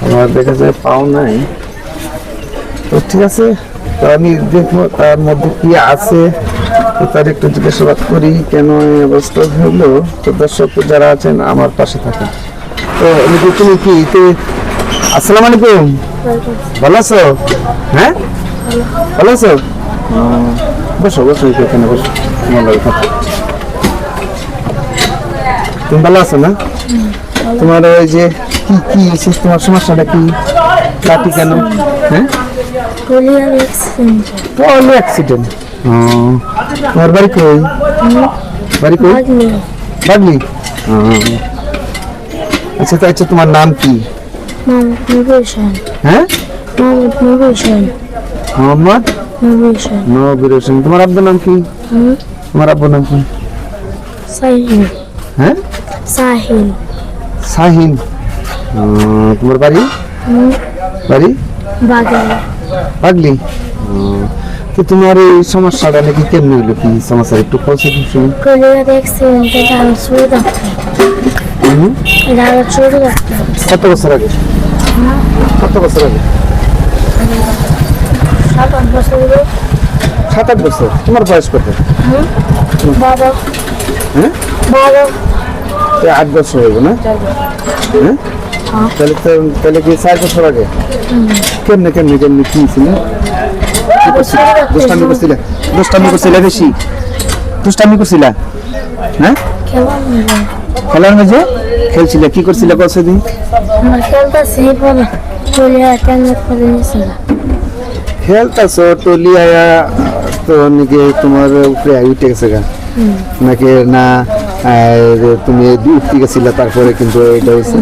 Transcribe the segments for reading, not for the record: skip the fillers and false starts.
আমার দেখা যায় পাও নাই। তো ঠিক আছে, তো আমি দেখবো তার মধ্যে কি আছে, তো তার একটু জিজ্ঞাসাবাদ করি কেন এই অবস্থা হলো। তো দর্শক যারা আছেন আমার পাশে থাকেন। তো তুমি কি আসসালামু আলাইকুম, ভালো আছো? হ্যাঁ, ভালো আছো? বসো বসো, এখানে বসো। তুমি ভালো আছো না? তোমার ওই যে কি কি তোমার সমস্যাটা কি, কাটি কেন? হ্যাঁ, পোলিও অ্যাক্সিডেন্ট। তোমার বাড়ি কই? বাড়ি কই? বাগলি। আচ্ছা তো, আচ্ছা তোমার নাম কি? হ্যাঁ, মোহাম্মদ নবীর হোসেন। তোমার আব্বুর নাম কি? তোমার আব্বুর নাম কি? হ্যাঁ, সাহিল। সাহিল। তোমার বাড়ি? বাড়ি বাগলি। তো তোমার এই সমস্যাটা নাকি কেমনি হলো, কি সমস্যা একটু বলছো? কত বছর আগে? কত বছর আগে? 7-8 বছর। তোমার বয়স কত? হ্যাঁ, 8 বছর হইব না? হ্যাঁ, তাহলে কি 4 বছর আগে? কেমনে কেমনে কেমনে কি ছিল? দুষ্টামি করছিলা? দুষ্টামি করছিলা বেশি? দুষ্টামি করছিলা? হ্যাঁ, খেলার মাঝে খেলছিলা? কি করছিলা কত দিন? খেলতাছো টলি আয়া, তো নাকি তোমার উপরে উঠে গেছে গা নাকি না? তুমি উঠতে গেছিলা তারপরে কিন্তু এটা হয়েছে?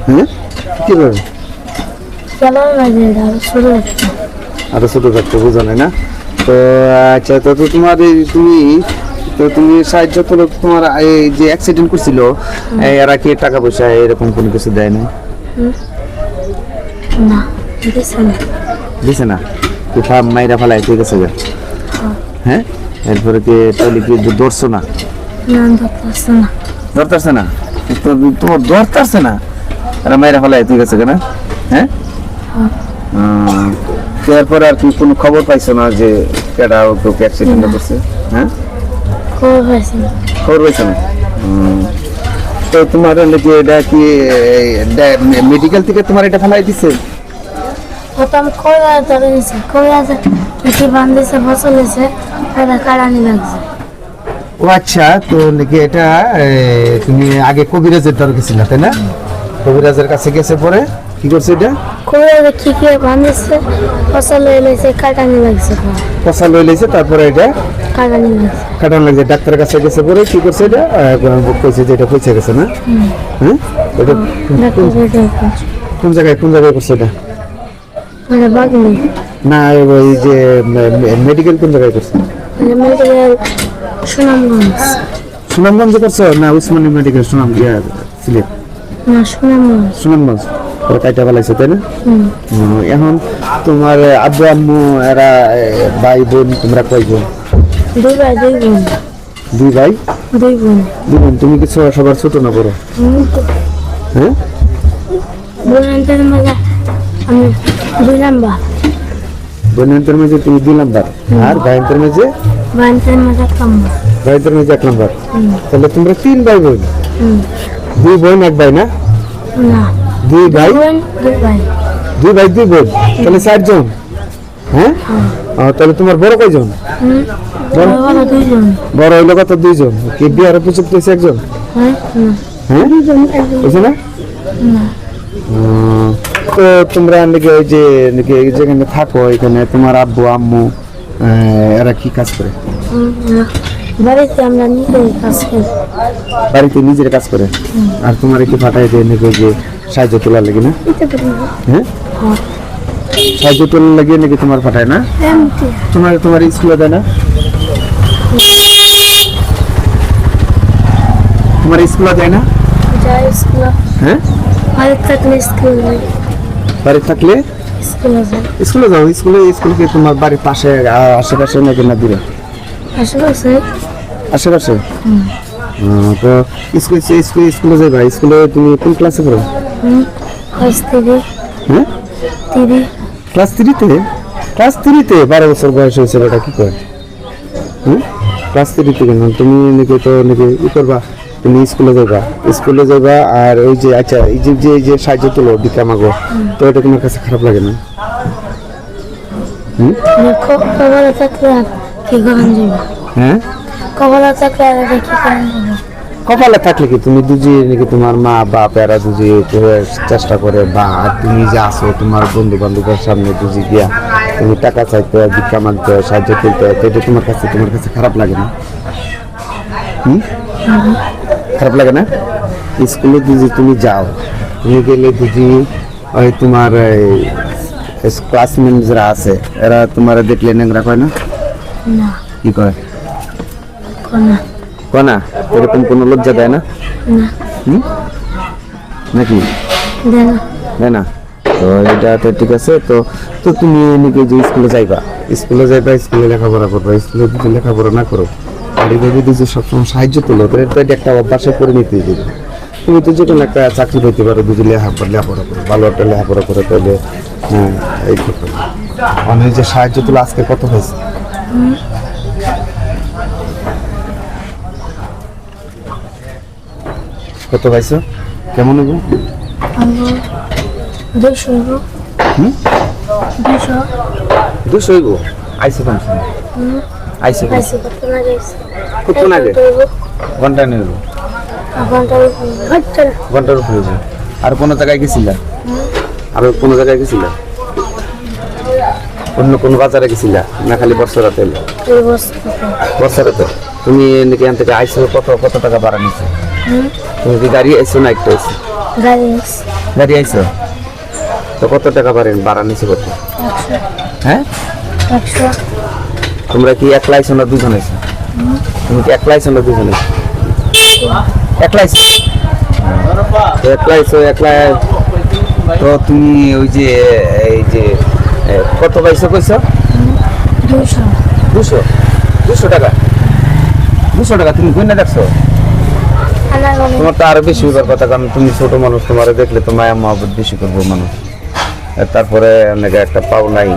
হ্যাঁ, কিভাবে? আরো ছোট থাকতে বোঝা নাই না? তো আচ্ছা, তো তোমার তুমি সাহায্য করো। তোমার এই যে অ্যাক্সিডেন্ট করছিল, এরা কি টাকা পয়সা এরকম কোনো কিছু দেয় না? দিছে না? কি মাইরা ফেলাই ঠিক আছে? হ্যাঁ, এরপরে কি তাহলে কি ধরছো না? ধরতেছে না? তোমার ধরতেছে না, এরা মাইরা ফেলাই ঠিক আছে না? হ্যাঁ, এরপরে আর কি কোনো খবর পাইছো না যে কেডা ওকে অ্যাক্সিডেন্ট করছে? হ্যাঁ, খবর পাইছো না? তো তোমার নাকি এটা কি মেডিকেল থেকে তোমার এটা ফেলাই দিছে? ও আচ্ছা, তো নাকি এটা তুমি আগে কবিরাজের দ্বারা গেছিল তাই না? কবিরাজের কাছে গেছে, পরে কি করছে? এটা পচা লই লাইছে, তারপরে এটা কাটান লাগছে। ডাক্তারের কাছে গেছে, পরে কি করছে? এটা কইছে যে এটা পচে গেছে না? হ্যাঁ, এটা কোন জায়গায় করছে এটা? না, ওই যে মেডিকেল কোন জায়গায় করছে? সুনামগঞ্জে করছো না? উসমানী মেডিকেল সিলেট? সুনামগঞ্জ। কাইটা ফেলাইছে তাই না? এখন তোমার আব্বু আম্মু এরা ভাই বোন তোমরা কয় বোন? 2 ভাই 2 বোন। 2 ভাই 2 বোন। 2 বোন। তুমি কি সবার ছোট না বড়? হ্যাঁ, বোনের মাঝে আমি 2 নাম্বার। বোনের মাঝে তুমি 2 নাম্বার, আর ভাইয়ের মাঝে? ভাইয়ের মাঝে 1 নাম্বার। ভাইয়ের মাঝে 1 নাম্বার। তাহলে তোমরা 3 ভাই বোন? 2 বোন 1 ভাই না? না, 2 ভাই 2 ভাই। 2 ভাই 2 বোন, তাহলে 4 জন। হ্যাঁ, তাহলে তোমার বড় কয়জন? বড় 2 জন। বড় হইলো কত? 2 জন। কি বিয়ার উপযুক্ত হয়েছে 1 জন? হ্যাঁ, 2 জন হয়েছে না? তো তোমরা নাকি ওই যে নাকি যেখানে থাকো এখানে তোমার আব্বু আম্মু এরা কি কাজ করে? বাড়িতে আমরা নিজের কাজ করি। বাড়িতে নিজের কাজ করে? আর তোমার কি পাঠায় দেয় নাকি যে সাহায্য তোলার লাগে না? হ্যাঁ, সাহায্য তোলার লাগে নাকি তোমার পাঠায় না? তোমার স্কুলে দেয় না? তোমার স্কুলে দেয় না? হ্যাঁ, বাড়ি থাকলে স্কুলে যাও। স্কুলে কি তোমার বাড়ির পাশে আশেপাশে নাকি না দূরে? আশেপাশে। তো স্কুলে যাবা। স্কুলে তুমি কোন ক্লাসে পড়ো? ক্লাস 3 হ্যাঁ 3 ক্লাস 3-তে 12 বছর বয়স হয়েছে বেটা কি করে ক্লাস 3-তে কেন তুমি নাকি তো নাকি ই করবা তুমি স্কুলে যাবা আর ওই যে আচ্ছা এই যে সাহায্য তোলো বিকামাগো তো এটা তোমার কাছে খারাপ লাগে না কবলে থাকলে আর কি করেন যাবে হ্যাঁ কবলে থাকলে আর কি করেন যাবে কপালে থাকলে কি তুমি দুজি নাকি তোমার মা বাপ এরা দুজি চেষ্টা করে বা আর তুমি যে আসো তোমার বন্ধু বান্ধবের সামনে দুজি গিয়া তুমি টাকা চাইতে হয় ভিক্ষা মানতে হয় সাহায্য করতে হয় তো এটা তোমার কাছে খারাপ লাগে না খারাপ লাগে না স্কুলে দুজি তুমি যাও তুমি গেলে দুজি ওই তোমার ক্লাসমেট যারা আছে এরা তোমার দেখলে নেংরা কয় না না কি কয় কোনা কনা এরকম কোনো লজ্জা দেয় না না নাকি দেনা তাই না তো এটা তো ঠিক আছে তো তো তুমি নাকি যে স্কুলে যাইবা স্কুলে লেখাপড়া করবা স্কুলে যদি লেখাপড়া না করো আর এইভাবে যদি সবসময় সাহায্য তোলো তো এটা একটা অভ্যাসে পরিণতি হয়ে যাবে তুমি তো যে কোনো একটা চাকরি পেতে পারো যদি লেখাপড়া করো ভালো একটা লেখাপড়া করো তাহলে হ্যাঁ এই করতে অনেক যে সাহায্য তোলো আজকে কত হয়েছে কত পাইছো কেমন হইব আমরা 200 দুশো হইব আইসো ফাংশন আইসো পাইছি কত না গেছে কতক্ষণ আগে ঘন্টা নিয়ে হইব ঘন্টার উপরে হইব আর কোনো জায়গায় গেছিলা অন্য কোনো বাজারে গেছিলা না খালি বর্ষরাতে এলো বর্ষরাতে তুমি নাকি এখান থেকে আইসো কত টাকা ভাড়া নিছো তুমি কি গাড়ি আইসো না একটু আইসো গাড়ি আইসো তো কত টাকা ভাড়া নিছো কত হ্যাঁ 100 তোমরা কি একলা আইসো না দুজন আইসো তুমি কি একলা আইসো না দুজন আইসো একলা আইসো তো একলা তো তুমি ওই যে এই যে কত পাইছো কইছো 200 টাকা তুমি কই না দেখছো তোমার তো আরো বেশি হইবার কথা কারণ তুমি ছোট মানুষ তোমার দেখলে তো মায়া মহব্বত বেশি করবো মানুষ আর তারপরে অনেকে একটা পাও নাই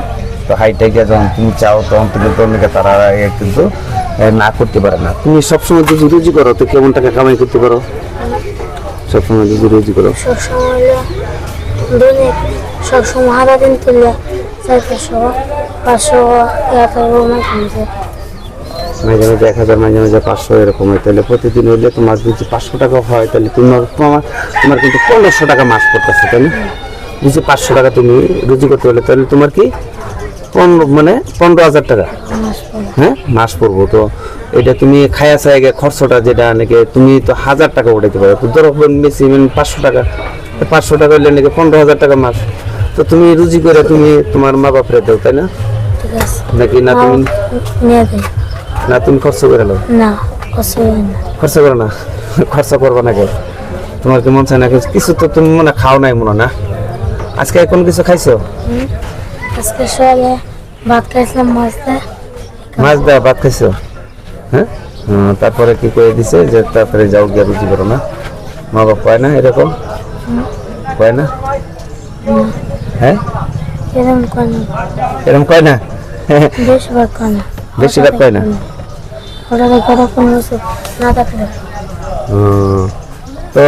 তো হাইটে গিয়ে যখন তুমি চাও তখন তুমি তো অনেকে তারা কিন্তু না করতে পারে না তুমি সবসময় যদি রুজি করো তো কেমন টাকা কামাই করতে পারো সবসময় যদি রুজি করো সবসময় হারা দিন তুললে 400-500 মাঝে মাঝে 1000 মাঝে মাঝে 500 এরকম হয় তাহলে প্রতিদিন হইলে তোমার যদি 500 টাকা হয় তাহলে তোমার কিন্তু 1500 টাকা মাস পড়তেছে তাই না যদি 500 টাকা তুমি রুজি করতে হলে তাহলে তোমার কি 15,000 টাকা হ্যাঁ মাস পড়বো তো এটা তুমি খায়া চাই খরচটা যেটা নাকি তুমি তো 1000 টাকা উঠাইতে পারো তো ধরো বেশি 500 টাকা 500 টাকা হইলে নাকি 15,000 টাকা মাস তো তুমি রুজি করে তুমি তোমার মা বাপরে দাও তাই না নাকি না তুমি খরচ করে নাও না খরচ করো না খরচ করবো না কেউ তোমার কি মন চায় না কিছু তো তুমি মনে খাও নাই মনে না আজকে কোন কিছু খাইছো আজকে সকালে ভাত খাইছিলাম মাছ দেওয়া ভাত খাইছো হ্যাঁ তারপরে কি করে দিছে যে তারপরে যাও গিয়ে রুজি করো না মা বাবা কয় না এরকম কয় না হ্যাঁ এরকম কয় না বেশিরভাগ কয় না তো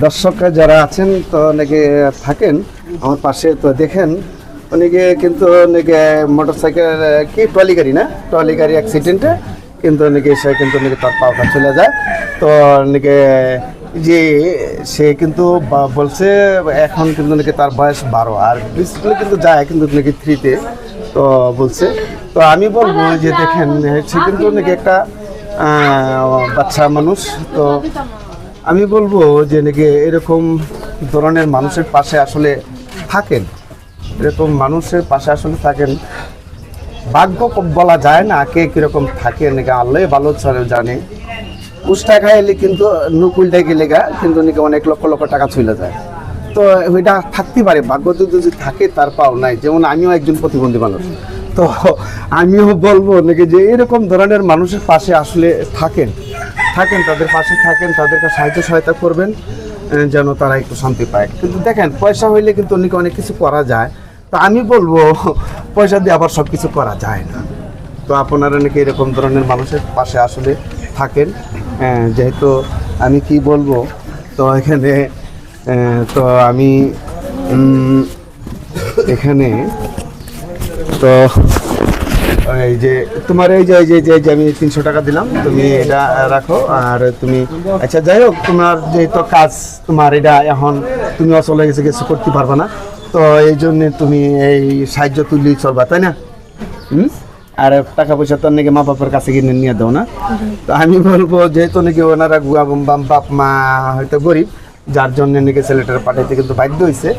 দর্শকরা যারা আছেন তো অনেকে থাকেন আমার পাশে তো দেখেন অনেকে কিন্তু অনেকে মোটরসাইকেল কি ট্রলি গাড়ি অ্যাক্সিডেন্টে কিন্তু অনেকে এসে কিন্তু অনেকে তার পাওটা চলে যায় তো অনেকে যে সে কিন্তু বলছে এখন কিন্তু নাকি তার বয়স 12 আর স্কুলে কিন্তু যায় কিন্তু নাকি 3-তে তো বলছে তো আমি বলবো যে দেখেন সে কিন্তু নাকি একটা বাচ্চা মানুষ তো আমি বলবো যে নাকি এরকম ধরনের মানুষের পাশে আসলে থাকেন ভাগ্য বলা যায় না কে কিরকম থাকে নাকি আল্লাহ ভালো জানে উষ্টা খাইলে কিন্তু নুকুলটা গেলে কিন্তু নাকি অনেক লক্ষ লক্ষ টাকা চলে যায় তো ওইটা থাকতে পারে ভাগ্য যদি থাকে তার পাও নাই যেমন আমিও একজন প্রতিবন্ধী মানুষ তো আমিও বলবো নাকি যে এরকম ধরনের মানুষের পাশে আসলে থাকেন তাদের পাশে থাকেন তাদেরকে সাহায্য সহায়তা করবেন যেন তারা একটু শান্তি পায়। কিন্তু দেখেন পয়সা হইলে কিন্তু অনেক কিছু করা যায়। তো আমি বলবো পয়সা দিয়ে আবার সব কিছু করা যায় না। তো আপনারা নাকি এরকম ধরনের মানুষের পাশে আসলে থাকেন। যেহেতু আমি কি বলবো, তো এখানে তো আমি এখানে তো এই যে তোমার এই যে আমি 300 টাকা দিলাম, তুমি এটা রাখো। আর তুমি আচ্ছা যাই হোক, তোমার যেহেতু কাজ তোমার এটা এখন তুমি অচলে গেছে, কিছু করতে পারবা না, তো এই জন্য তুমি এই সাহায্য তুললেই চলবা, তাই না? আর টাকা পয়সা তো নাকি মা বাবার কাছে কিনে নিয়ে দাও না? তো আমি বলবো যেহেতু নাকি ওনারা বাপ মা হয়তো গরিব, যার জন্য নাকি ছেলেটার পাঠাইতে কিন্তু বাধ্য হয়েছে।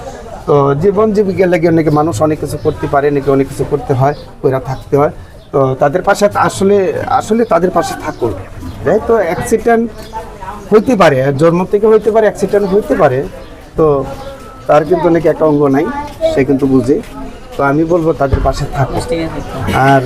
তো জীবন জীবিকার লাগে নাকি মানুষ অনেক কিছু করতে পারে, নাকি অনেক কিছু করতে হয়, ওরা থাকতে হয়। তো তাদের পাশে আসলে তাদের পাশে থাকুন। যেহেতু অ্যাক্সিডেন্ট হইতে পারে, জন্ম থেকে হইতে পারে, অ্যাক্সিডেন্ট হইতে পারে, তো তার কিন্তু নাকি একটা অঙ্গ নাই, সে কিন্তু বুঝে। তো আমি বলবো তাদের পাশে থাকুন। আর